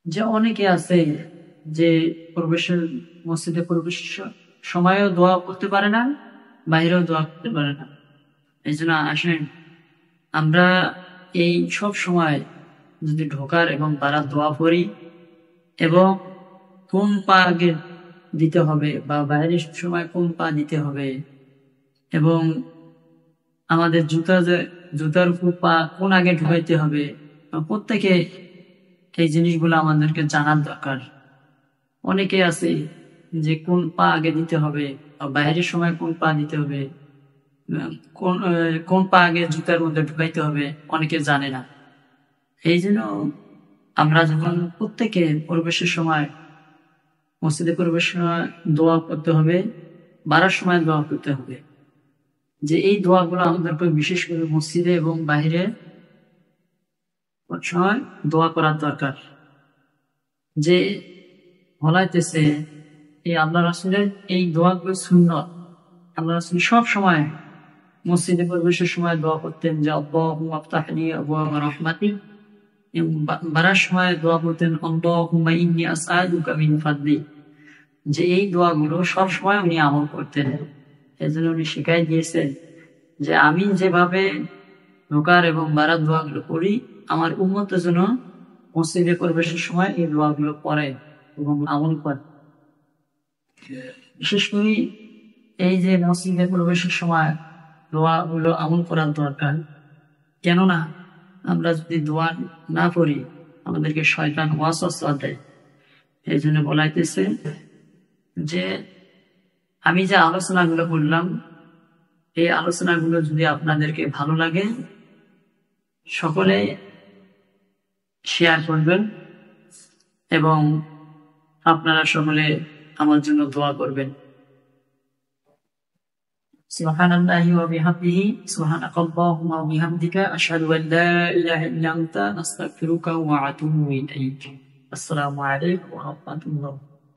যে অনেকে আছে যে মসজিদে প্রবেশের সময়ও দোয়া করতে পারে না, বাইরেও দোয়া করতে পারে না। এই জন্য আসেন আমরা এই সব সময় যদি ঢোকার এবং বাড়ার দোয়া পড়ি, এবং কোন পা আগে দিতে হবে বা বাইরের সময় কোন পা দিতে হবে, এবং আমাদের জুতার উপর পা কোন আগে ঢুকাইতে হবে, প্রত্যেকে এই জিনিসগুলো আমাদেরকে জানার দরকার। অনেকে আছে যে কোন পা আগে দিতে হবে, বাইরের সময় কোন পা দিতে হবে, কোন পা আগে জুতার মধ্যে ঢুকাইতে হবে, অনেকে জানে না। এই জন্য আমরা যখন প্রত্যেকে প্রবেশের সময়, মসজিদে প্রবেশের সময় দোয়া করতে হবে, বাড়ার সময় দোয়া করতে হবে। যে এই দোয়াগুলো আমাদেরকে বিশেষ করে মসজিদে এবং বাইরে সময় দোয়া করার দরকার। যে বলাইতেছে এই আল্লাহ রাসূলের এই দোয়াগুলো সুন্নাত। আল্লাহ রাসূল সব সময় মসজিদে প্রবেশের সময় দোয়া করতেন যে আল্লাহুম্মা আফতাহ লি আবওয়াবা রাহমাতিক, এবং বাড়ার সময় দোয়া করতেন আল্লাহুম্মা ইন্নী আসআলুকা মিন ফাদলিক। যে এই দোয়াগুলো সব সময় উনি আমল করতেন। এজন্য উনি শিখাই দিয়েছেন যে আমি যেভাবে ঢোকার এবং বাড়ার দোয়াগুলো করি, আমার উম্মতের জন্য মসজিদে প্রবেশের সময় এই দোয়াগুলো পড়ে এবং আমল করে। বিশেষ করে এই যে মসজিদে প্রবেশের সময় দোয়াগুলো আমল করার দরকার। কেননা আমরা যদি দোয়া না করি আমাদেরকে শয়তান ওয়াসওয়াসা দেয়। এই জন্য বলাইতেছে যে আমি যে আলোচনাগুলো করলাম, এই আলোচনাগুলো যদি আপনাদেরকে ভালো লাগে সকলে শেয়ার করবেন, এবং আপনারা সকলে আমার জন্য দোয়া করবেন। সুবহানাল্লাহি ওয়া বিহামদিহি, সুবহানাকাল্লাহুম্মা ওয়া বিহামদিকা, আশহাদু আল লা ইলাহা ইল্লা আনতা, আস্তাগফিরুকা ওয়া আতুবু ইলাইক। আসসালামু আলাইকুম ওয়া রাহমাতুল্লাহ।